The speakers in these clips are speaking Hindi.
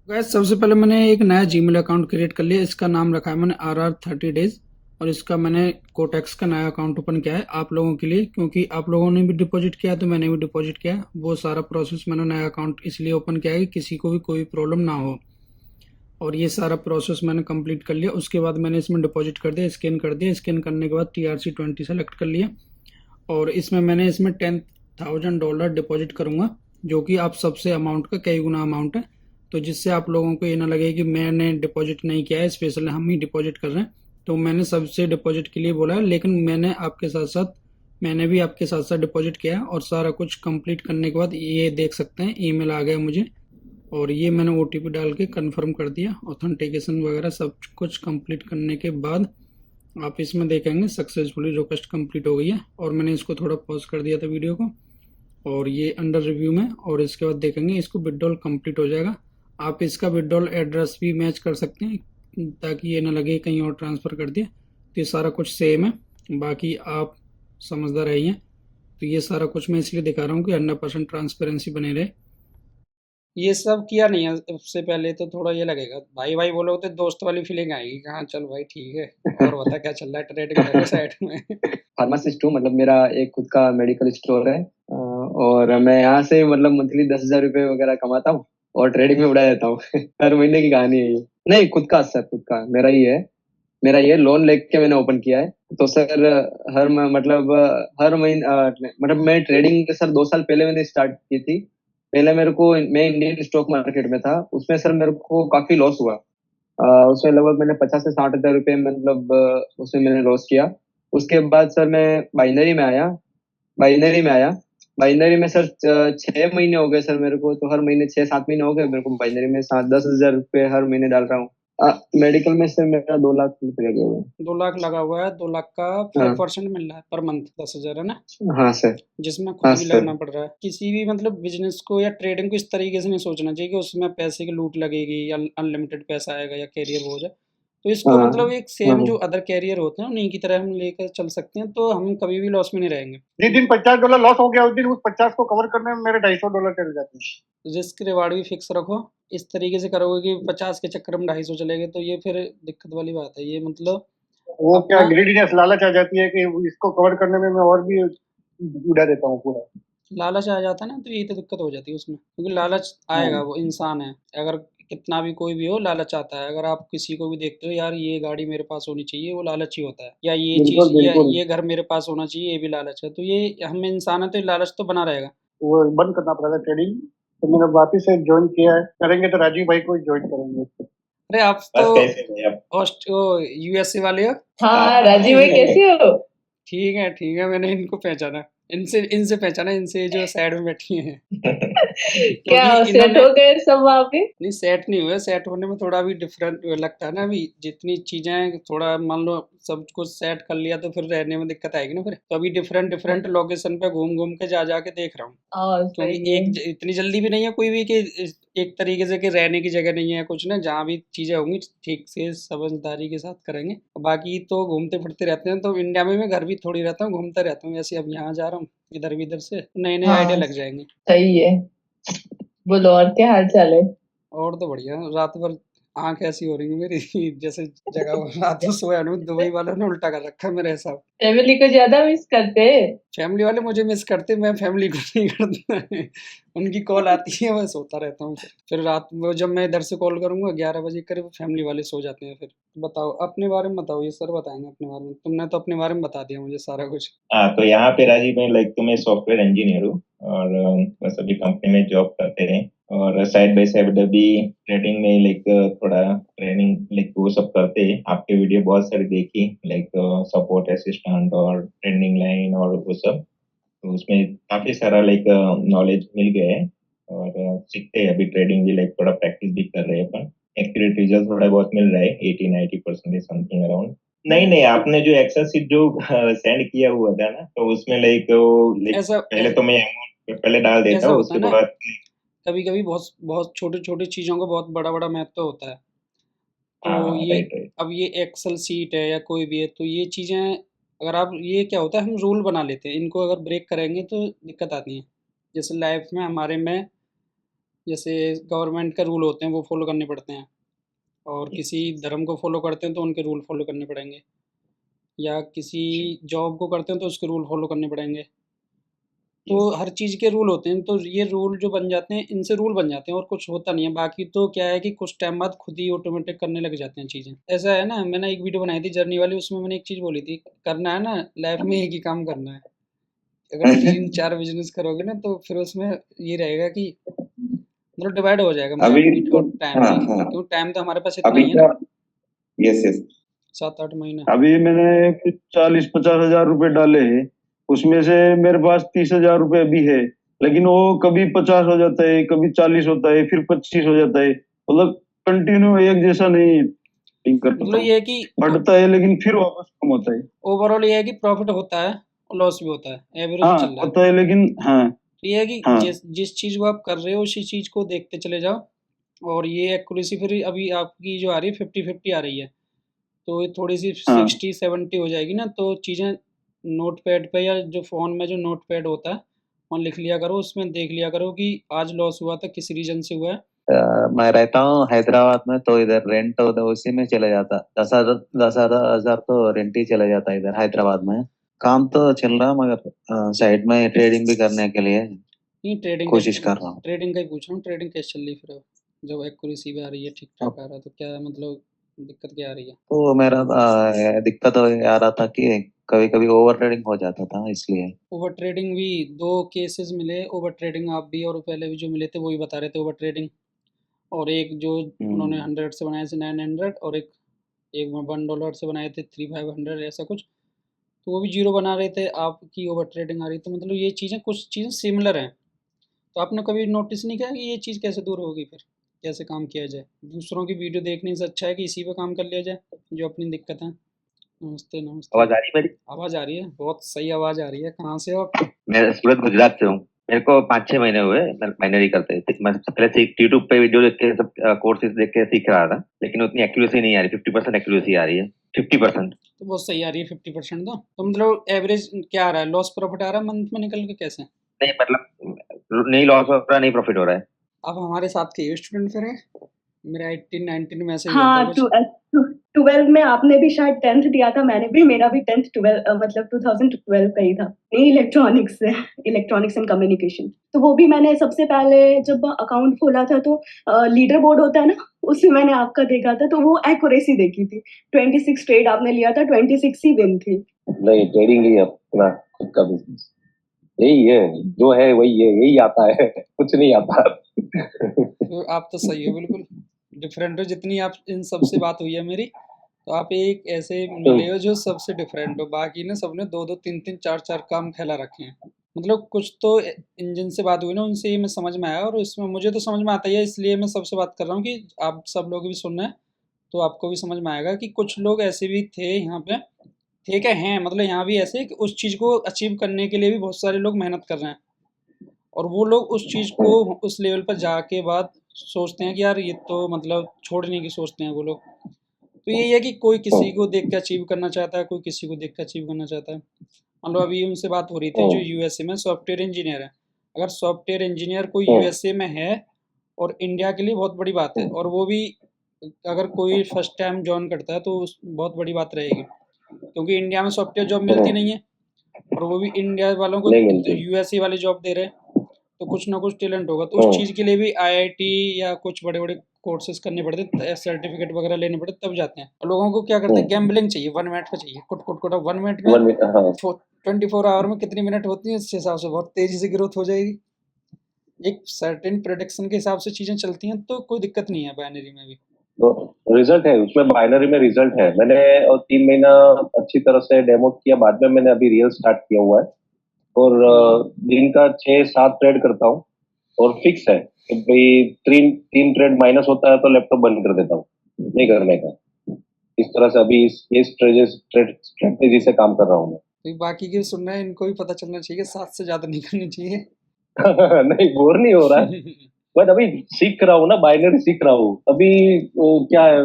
गैस सबसे पहले मैंने एक नया जीमेल अकाउंट क्रिएट कर लिया। इसका नाम रखा है मैंने RR30 days। और इसका मैंने कोटेक्स का नया अकाउंट ओपन किया है आप लोगों के लिए, क्योंकि आप लोगों ने भी डिपॉजिट किया तो मैंने भी डिपॉजिट किया। वो सारा प्रोसेस मैंने नया अकाउंट इसलिए ओपन किया है कि किसी को भी कोई प्रॉब्लम ना हो। और ये सारा प्रोसेस मैंने कंप्लीट कर लिया। उसके बाद मैंने इसमें डिपॉजिट कर दिया, स्कैन कर दिया। स्कैन करने के बाद TRC20 सेलेक्ट कर लिया। और इसमें 10,000 डॉलर डिपॉजिट करूंगा, जो कि आप सबसे अमाउंट का कई गुना अमाउंट है। तो जिससे आप लोगों को ये ना लगे कि मैंने डिपॉजिट नहीं किया है, स्पेशल हम ही डिपॉजिट कर रहे हैं। तो मैंने सबसे डिपॉजिट के लिए बोला है, लेकिन मैंने भी आपके साथ साथ डिपॉजिट किया है। और सारा कुछ कंप्लीट करने के बाद ये देख सकते हैं ईमेल आ गया मुझे। और ये मैंने OTP डाल के कंफर्म कर दिया। ऑथेंटिकेशन वगैरह सब कुछ कंप्लीट करने के बाद आप इसमें देखेंगे सक्सेसफुली रिक्वेस्ट कंप्लीट हो गई है। और मैंने इसको थोड़ा पॉज कर दिया था वीडियो को, और ये अंडर रिव्यू में। और इसके बाद देखेंगे इसको विड्रॉल कंप्लीट हो जाएगा। आप इसका विड्रॉल एड्रेस भी मैच कर सकते हैं, ताकि ये ना लगे कहीं और ट्रांसफ़र कर दिया। तो ये सारा कुछ सेम है, बाकी आप समझदार रही हैं। तो ये सारा कुछ मैं इसलिए दिखा रहा हूँ कि 100% ट्रांसपेरेंसी बने रहे। ये सब किया नहीं है उससे पहले, तो थोड़ा ये लगेगा भाई भाई बोलो तो दोस्त वाली फीलिंग आएगी कि हाँ चल भाई ठीक है। और बता क्या चल रहा है, ट्रेडिंग कर लो साइड में। फार्मासिस्ट हूँ, मतलब मेरा एक खुद का मेडिकल स्टोर है। और मैं यहाँ से मतलब मंथली 10,000 रुपये वगैरह कमाता हूँ और ट्रेडिंग में उड़ा देता हूँ। हर महीने की कहानी है ये। नहीं, खुद का सर, खुद का मेरा ही है। मेरा ये लोन लेके मैंने ओपन किया है। तो सर मतलब हर महीने मतलब मैं ट्रेडिंग सर 2 साल पहले मैंने स्टार्ट की थी। पहले मैं इंडियन स्टॉक मार्केट में था, उसमें सर मेरे को काफी लॉस हुआ। उसमें लगभग मैंने 50 से 60 हजार रुपये मतलब उसमें मैंने लॉस किया। उसके बाद सर मैं बाइनरी में आया बाइनरी में आया बाइनरी में सर 6 महीने हो गए सर मेरे को। तो हर महीने 6-7 महीने हो गए मेरे को बाइनरी में 7-10 हजार रुपये हर महीने डाल रहा हूँ। मेडिकल में से मेरा 2 लाख रुपये लगे हुए हैं। 2 लाख लगा हुआ है, 2 लाख का हाँ। 5% मिल रहा है पर मंथ, 10,000 है ना। हाँ सर। जिसमें हाँ खुद भी सर। लगना पड़ रहा है। किसी भी मतलब बिजनेस को या ट्रेडिंग को इस तरीके से नहीं सोचना चाहिए कि उसमें पैसे की लूट लगेगी या अनलिमिटेड पैसा आएगा या कैरियर हो जाए। तो इसको हाँ। मतलब एक सेम हाँ। जो अदर कैरियर होते हैं उन्हीं की तरह हम लेकर चल सकते हैं, तो हम कभी भी लॉस में नहीं रहेंगे। जिस दिन $50 लॉस हो गया उस दिन उस 50 को कवर करने में मेरे $250 चले जाते हैं। रिस्क रिवार्ड भी फिक्स रखो। इस तरीके से करोगे कि 50 के चक्कर में 250 चलेगे तो ये फिर दिक्कत वाली बात है। ये मतलब वो क्या अपना ग्रीडीनेस, लालच आ जाती है कि इसको कवर करने में मैं और भी उड़ा देता हूँ पूरा। लालच आ जाता है ना, तो यही तो दिक्कत हो जाती है उसमें, क्योंकि लालच आएगा, हाँ। वो इंसान है। अगर कितना भी कोई भी हो लालच आता है। अगर आप किसी को भी देखते हो यार ये गाड़ी मेरे पास होनी चाहिए, वो लालच ही होता है। या ये चीज़ बिल्कुल या बिल्कुल। ये घर मेरे पास होना चाहिए, ये भी लालच है। तो ये हम इंसान है तो ये लालच तो बना रहेगा। वो बंद करना पड़ेगा ट्रेडिंग। तो मैंने वापिस से ज्वाइन किया है, करेंगे तो राजीव भाई को ज्वाइन करेंगे। अरे आप तो बस कैसे भाई आप। USA वाले हो। हाँ राजीव भाई कैसे हो? ठीक है ठीक है, मैंने इनको पहचाना। इनसे इनसे पहचाना, इनसे जो साइड में बैठी हैं। क्या क्योंकि सेट इन्होंने हो गए सब वहाँ पे? नहीं, सेट नहीं हुए। सेट होने में थोड़ा भी डिफरेंट लगता है ना। अभी जितनी चीजें हैं, थोड़ा मान लो सब कुछ सेट कर लिया तो फिर रहने में दिक्कत आएगी ना। फिर तो अभी डिफरेंट डिफरेंट लोकेशन पे घूम घूम के जा के देख रहा हूँ। क्योंकि सही है। इतनी जल्दी भी नहीं है कोई भी कि एक तरीके से कि रहने की जगह नहीं है कुछ ना। जहाँ भी चीजें होंगी ठीक से समझदारी के साथ करेंगे। बाकी तो घूमते फिरते रहते हैं। तो इंडिया में मैं घर भी थोड़ी रहता हूँ, घूमता रहता हूँ। ऐसे अब यहाँ जा रहा हूँ इधर भी, इधर से नए नए आइडिया हाँ लग जाएंगे। सही है। बोलो और क्या हाल चाल है? और तो बढ़िया। रात भर आँख ऐसी हो रही है मेरी जैसे जगा हुआ। रात को सोया नहीं। दुबई वालों ने उल्टा कर रखा है मेरे हिसाब। फैमिली को ज्यादा मिस करते हैं? फैमिली वाले मुझे मिस करते, मैं फैमिली को नहीं करता है। उनकी कॉल आती है, मैं सोता रहता हूँ। फिर रात में जब मैं इधर से कॉल करूँगा 11 बजे करीब, फैमिली वाले सो जाते हैं। फिर बताओ अपने बारे में, बताओ। ये सर बताएंगे अपने बारे में। तुमने तो अपने बारे में बता दिया मुझे सारा कुछ। हाँ, तो यहाँ पे राजीव भाई लाइक तो मैं सॉफ्टवेयर इंजीनियर हूँ और बस अभी कंपनी में जॉब करते हैं। और साइड बाय साइड अभी ट्रेडिंग में लाइक थोड़ा ट्रेनिंग लाइक वो सब करते हैं। आपके वीडियो बहुत सारी देखी, लाइक सपोर्ट असिस्टेंट और ट्रेंडिंग लाइन और वो सब। तो उसमें काफी सारा लाइक नॉलेज मिल गया है। और सीखते हैं अभी ट्रेडिंग भी, लाइक थोड़ा प्रैक्टिस भी कर रहे हैं अपन। एक्यूरेट रिजल्ट थोड़ा बहुत मिल रहा है, 80-90% समथिंग अराउंड। नहीं नहीं, आपने जो एक्सेल शीट जो सेंड किया हुआ था ना, तो उसमें लाइक लाइक ऐसा पहले तो मैं अमाउंट पहले डाल देता ऐसा हूँ, होता है उसके ना, बाद। कभी कभी बहुत बहुत छोटी छोटी चीज़ों का बहुत बड़ा बड़ा महत्व होता है। तो हाँ, ये राइट राइट। अब ये एक्सेल सीट है या कोई भी है, तो ये चीज़ें अगर आप, ये क्या होता है हम रूल बना लेते हैं, इनको अगर ब्रेक करेंगे तो दिक्कत आती है। जैसे लाइफ में हमारे में जैसे गवर्नमेंट का रूल होते हैं वो फॉलो करने पड़ते हैं, और किसी धर्म को फॉलो करते हैं तो उनके रूल फॉलो करने पड़ेंगे, या किसी जॉब को करते हैं तो उसके रूल फॉलो करने पड़ेंगे। तो हर चीज़ के रूल होते हैं, तो ये रूल जो बन जाते हैं इनसे रूल बन जाते हैं और कुछ होता नहीं है। बाकी तो क्या है कि कुछ टाइम बाद खुद ही ऑटोमेटिक करने लग जाते हैं चीज़ें। ऐसा है ना, मैंने एक वीडियो बनाई थी जर्नी वाली, उसमें मैंने एक चीज़ बोली थी, करना है ना लाइफ में एक ही काम करना है। अगर 3-4 बिज़नेस करोगे ना तो फिर उसमें ये रहेगा कि मतलब डिवाइड हो जाएगा अभी माइंड तो और टाइम हाँ भी, हाँ क्योंकि टाइम तो हमारे पास इतना अभी ही है क्या ना, यस यस 7-8 महीना। अभी मैंने कुछ 40-50 हजार रुपए डाले हैं, उसमें से मेरे पास 30 हजार रुपए अभी है, लेकिन वो कभी 50 हो जाता है, कभी 40 होता है, फिर 25 हो जाता है। मतलब कंटिन्यू एक जैसा नहीं थिंक करता मतलब हूँ, ये है कि बढ़ता है लेकिन फिर वापस कम होता है। ओवरऑल ये है कि प्रॉफिट होता है और लॉस भी होता है, एवरेज हाँ चल रहा है। होता है, लेकिन हाँ तो ये है कि हाँ जिस जिस चीज़ को आप कर रहे हो उसी चीज़ को देखते चले जाओ, और ये एक्यूरेसी फिर अभी आपकी जो आ रही है 50-50 आ रही है, तो ये थोड़ी सी हाँ 60-70 हो जाएगी ना, तो चीज़ें नोट पैड पे या जो फ़ोन में जो नोट पैड होता है वहाँ लिख लिया करो, उसमें देख लिया करो कि आज लॉस हुआ था किस रीजन से हुआ है। मैं रहता हूँ हैदराबाद में, तो इधर रेंट तो उसी में चले जाता, 10,000 तो रेंट ही चले जाता इधर हैदराबाद में। काम तो चल रहा मगर साइड में ट्रेडिंग भी करने के लिए नहीं, कोशिश कर रहा हूँ। ट्रेडिंग का ही पूछ रहा हूँ, ट्रेडिंग कैसे चल रही फिर अब? जब एक्यूरेसी भी आ रही है, ठीक ठाक आ रहा है, तो क्या मतलब दिक्कत क्या आ रही है? तो मेरा दिक्कत आ रहा था कि कभी कभी ओवर ट्रेडिंग हो जाता था, इसलिए। ओवर ट्रेडिंग भी दो केसेस मिले, ओवर ट्रेडिंग आप भी और पहले भी जो मिले थे वो ही बता रहे थे ओवर ट्रेडिंग, और एक जो उन्होंने 100 से बनाए थे 900, और एक एक $1 से बनाए थे 3500 ऐसा कुछ, तो वो भी जीरो बना रहे थे, आपकी ओवर ट्रेडिंग आ रही, तो मतलब ये चीज़ें कुछ चीज़ें सिमिलर हैं। तो आपने कभी नोटिस नहीं किया कि ये चीज़ कैसे दूर होगी फिर, कैसे काम किया जाए? दूसरों की वीडियो देखने से अच्छा है कि इसी पे काम कर लिया जाए जो अपनी दिक्कत है। नमस्ते नमस्ते। आवाज आ रही है मेरी? आवाज़ आ रही है, बहुत सही आवाज़ आ रही है। कहाँ से हो आप? मैं सूरत गुजरात से हूँ। मेरे को 5-6 महीने हुए माइनरी करते। मैं सबसे पहले से यूट्यूब पे वीडियो देख के सब कोर्सेज देख के सीख रहा था, लेकिन उतनी एक्यूरेसी नहीं आ रही। 50% एक्यूरेसी आ रही है, 50%। तो बहुत सही आ रही है 50%। तो मतलब एवरेज क्या आ रहा है, लॉस प्रॉफिट आ रहा है मंथ में निकल के कैसे? नहीं मतलब नहीं लॉस हो रहा, नहीं प्रॉफिट हो रहा है। आप हमारे साथ के स्टूडेंट फिर हैं। मेरा 18-19 में ऐसा ही हुआ था हाँ, कुछ। 12 में आपने भी शायद 10th दिया था, मैंने भी, मेरा भी 10th 12 मतलब 2012 का ही था। नहीं, इलेक्ट्रॉनिक्स से, इलेक्ट्रॉनिक्स एंड कम्युनिकेशन। तो वो भी मैंने सबसे पहले जब अकाउंट खोला था तो लीडर बोर्ड होता है ना, उसमें मैंने आपका देखा था, तो वो एक्यूरेसी देखी थी। 26 ट्रेड आपने लिया था, 26 ही विन थी। नहीं, ट्रेडिंग ही अपना खुद का बिजनेस यही है, जो है वही है, यही आता है, कुछ नहीं आता। तो आप तो सही हो, बिल्कुल डिफरेंट हो। जितनी आप इन सबसे बात हुई है मेरी, तो आप एक ऐसे मिले हो जो सबसे डिफरेंट हो। बाकी ने सबने 2-2 3-3 4-4 काम फैला रखे हैं। मतलब कुछ तो जिन से बात हुई ना उनसे ही मैं समझ में आया, और इसमें मुझे तो समझ में आता ही है, इसलिए मैं सबसे बात कर रहा हूँ कि आप सब लोग भी सुन रहे हैं तो आपको भी समझ में आएगा कि कुछ लोग ऐसे भी थे यहाँ पे, थे क्या हैं, मतलब यहाँ भी ऐसे कि उस चीज़ को अचीव करने के लिए भी बहुत सारे लोग मेहनत कर रहे हैं, और वो लोग उस चीज़ को उस लेवल पर जाके बाद सोचते हैं कि यार ये तो मतलब छोड़ने की सोचते हैं वो लोग। तो यही है कि कोई किसी को देख के अचीव करना चाहता है, कोई किसी को देख के अचीव करना चाहता है। मतलब अभी उनसे बात हो रही थी जो यूएसए में सॉफ्टवेयर इंजीनियर है। अगर सॉफ्टवेयर इंजीनियर कोई यूएसए में है और इंडिया के लिए बहुत बड़ी बात है, और वो भी अगर कोई फर्स्ट टाइम ज्वाइन करता है तो बहुत बड़ी बात रहेगी, क्योंकि इंडिया में सॉफ्टवेयर जॉब मिलती नहीं है, और वो भी इंडिया वालों को नहीं मिलती। यूएसए वाले जॉब दे रहे हैं, तो कुछ ना कुछ टैलेंट होगा। तो उस चीज़ के लिए भी आईआईटी या कुछ बड़े बड़े कोर्सेज करने पड़ते, सर्टिफिकेट वगैरह लेने पड़ते, तब जाते हैं। और लोगों को क्या करते हैं, गैम्बलिंग चाहिए, 1 मिनट का चाहिए, कुट कुट कुट। 1 मिनट में 24 आवर में कितनी मिनट होती है, इस हिसाब से बहुत तेजी से ग्रोथ हो जाएगी। एक सर्टेन प्रेडिक्शन के हिसाब से चीज़ें चलती हैं, तो कोई दिक्कत नहीं है बाइनरी में भी। तो रिजल्ट है उसमें, बाइनरी में रिजल्ट है। मैंने 3 महीना अच्छी तरह से डेमो किया, बाद में मैंने अभी रियल स्टार्ट किया हुआ है, और दिन का 6-7 ट्रेड करता हूँ, और फिक्स है कि भाई 3 ट्रेड माइनस होता है तो लैपटॉप बंद कर देता हूँ, नहीं करने का। इस तरह से अभी इस स्ट्रेटेजी से काम कर रहा हूँ मैं। तो बाकी के सुन रहे हैं, इनको भी पता चलना चाहिए 7 से ज़्यादा नहीं करनी चाहिए। नहीं, बोर नहीं हो रहा है, बट अभी सीख रहा हूँ ना, बाइनरी सीख रहा हूँ अभी। क्या है,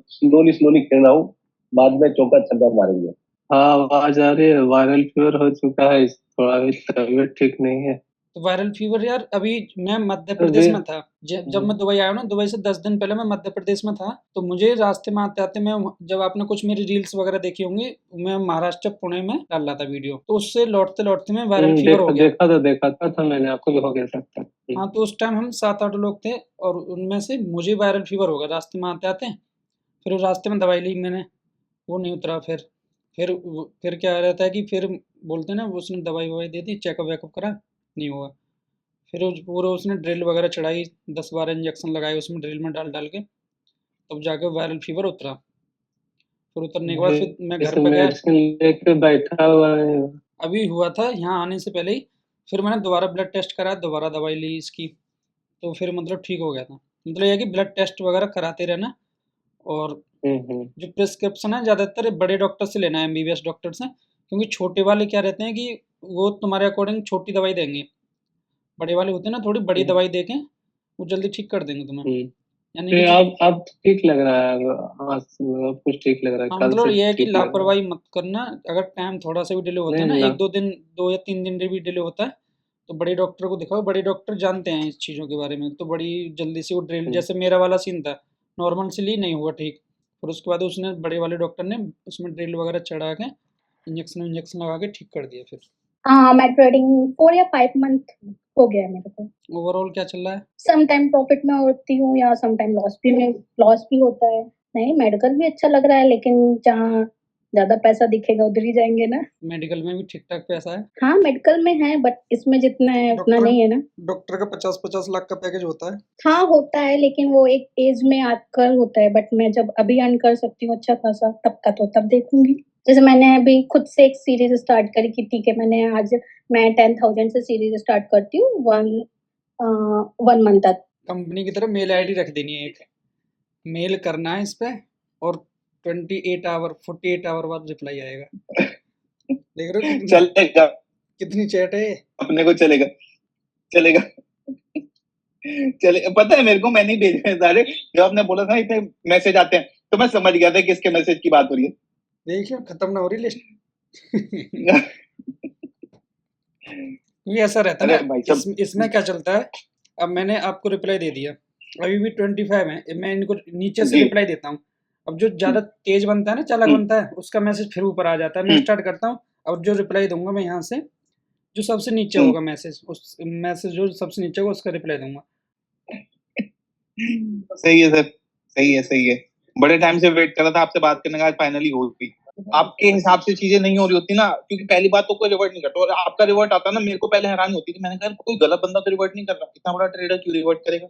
स्लोली खेल रहा हूँ, बाद में चौका छक्का मारेंगे। हाँ, आवाज आ रही है। वायरल फीवर हो चुका है, थोड़ा भी तबीयत ठीक नहीं है। तो वायरल फीवर यार, अभी मैं मध्य प्रदेश में था जब मैं दुबई आया ना, दुबई से 10 दिन पहले मैं मध्य प्रदेश में था। तो मुझे रास्ते में आते आते, मैं जब आपने कुछ मेरी रील्स वगैरह देखी होंगी, मैं महाराष्ट्र पुणे में डाल रहा था वीडियो, तो उससे लौटते लौटते में वायरल फीवर हो गया। देखा था मैंने, आपको भी हो गया सकता। हाँ, तो उस टाइम हम 7-8 लोग थे और उनमें से मुझे वायरल फीवर हो गया रास्ते में आते आते। फिर उस रास्ते में दवाई ली मैंने, वो नहीं उतरा। फिर क्या रहता है कि फिर बोलते हैं ना, उसने दवाई ववाई दे दी, चेकअप वेकअप करा, नहीं हुआ। फिर पूरा उसने ड्रिल वगैरह चढ़ाई, 10-12 इंजेक्शन लगाए उसमें ड्रिल में डाल डाल के, तब जाके वायरल फीवर उतरा। फिर उतरने के बाद फिर मैं घर पे गया, बैठा हुआ है। अभी हुआ था यहाँ आने से पहले ही। फिर मैंने दोबारा ब्लड टेस्ट करा, दोबारा दवाई ली इसकी, तो फिर मतलब ठीक हो गया था। मतलब यह है कि ब्लड टेस्ट वगैरह कराते रहना, और जो प्रिस्क्रिप्शन है ज़्यादातर बड़े डॉक्टर से लेना है, MBBS डॉक्टर से, क्योंकि छोटे वाले क्या रहते हैं कि वो तुम्हारे अकॉर्डिंग छोटी दवाई देंगे। बड़े वाले होते हैं ना, थोड़ी बड़ी दवाई देके वो जल्दी ठीक कर देंगे तुम्हें। यानी कि अब ठीक लग रहा है। हाँ, सब कुछ ठीक लग रहा है। हाँ, कल मतलब से ये है कि ठीक लग रहा है। लापरवाही मत करना। अगर टाइम थोड़ा सा भी डिले होता है ना, नहीं, 1-2 दिन, 2 या 3 दिन भी डिले होता है, तो बड़े डॉक्टर को दिखाओ। बड़े डॉक्टर जानते हैं इस चीज़ों के बारे में, तो बड़ी जल्दी से वो ड्रिल, जैसे मेरा वाला सीन था, नॉर्मल से ली नहीं हुआ ठीक, फिर उसके बाद उसने बड़े वाले डॉक्टर ने उसमें ड्रिल वगैरह चढ़ा के इंजेक्शन लगा के ठीक कर दिया। फिर हाँ, मैं ट्रेडिंग 4 या 5 मंथ हो गया है मेरे को। ओवरऑल क्या चल रहा है? सम टाइम प्रॉफिट में होती हूँ या सम टाइम लॉस भी होता है। नहीं, मेडिकल भी अच्छा लग रहा है, लेकिन जहाँ ज़्यादा पैसा दिखेगा उधर ही जाएँगे ना। मेडिकल में भी ठीक-ठाक पैसा है? हाँ, मेडिकल में है, बट इसमें जितना है उतना नहीं है ना। डॉक्टर का 50-50 लाख का पैकेज होता है? हाँ, होता है, लेकिन वो एक एज में आकर होता है, बट मैं जब अभी अर्न कर सकती हूँ अच्छा खासा, तब का तो तब देखूँगी। जैसे मैंने अभी खुद से एक सीरीज़ स्टार्ट करी कि ठीक है, मैं 10,000 से सीरीज़ स्टार्ट करती हूँ 1 मंथ तक। कंपनी की तरफ मेल आईडी रख देनी है एक, मेल करना है इस पे, और 48 आवर बाद रिप्लाई आएगा। देख रहे हो चलेगा, कितनी चैट है? अपने को चलेगा चलेगा चले। पता है मेरे को, मैंने ही भेजे हैं सारे। जब आपने बोला था इतने मैसेज आते हैं, तो मैं समझ गया था किसके मैसेज की बात हो रही है। देखिए, खत्म ना हो रही लिस्ट। ये ऐसा रहता है ना, इसमें क्या चलता है, अब मैंने आपको रिप्लाई दे दिया, अभी भी 25 है, मैं इनको नीचे से रिप्लाई देता हूँ। अब जो ज़्यादा तेज बनता है ना, चालाक बनता है, उसका मैसेज फिर ऊपर आ जाता है। मैं स्टार्ट करता हूँ, अब जो रिप्लाई दूंगा मैं यहाँ से, जो सबसे नीचे होगा मैसेज, उस मैसेज जो सबसे नीचे होगा उसका रिप्लाई दूंगा। सही है सर, सही है। बड़े टाइम से वेट कर रहा था आपसे बात करने का, आज फाइनली हो गई। आपके हिसाब से चीजें नहीं हो रही होती ना, क्योंकि पहली बात तो कोई रिवर्ट नहीं करता, और आपका रिवर्ट आता ना, मेरे को पहले हैरानी होती थी। मैंने कहा कोई गलत बंदा तो रिवर्ट नहीं कर रहा, इतना बड़ा ट्रेडर क्यों रिवर्ट करेगा।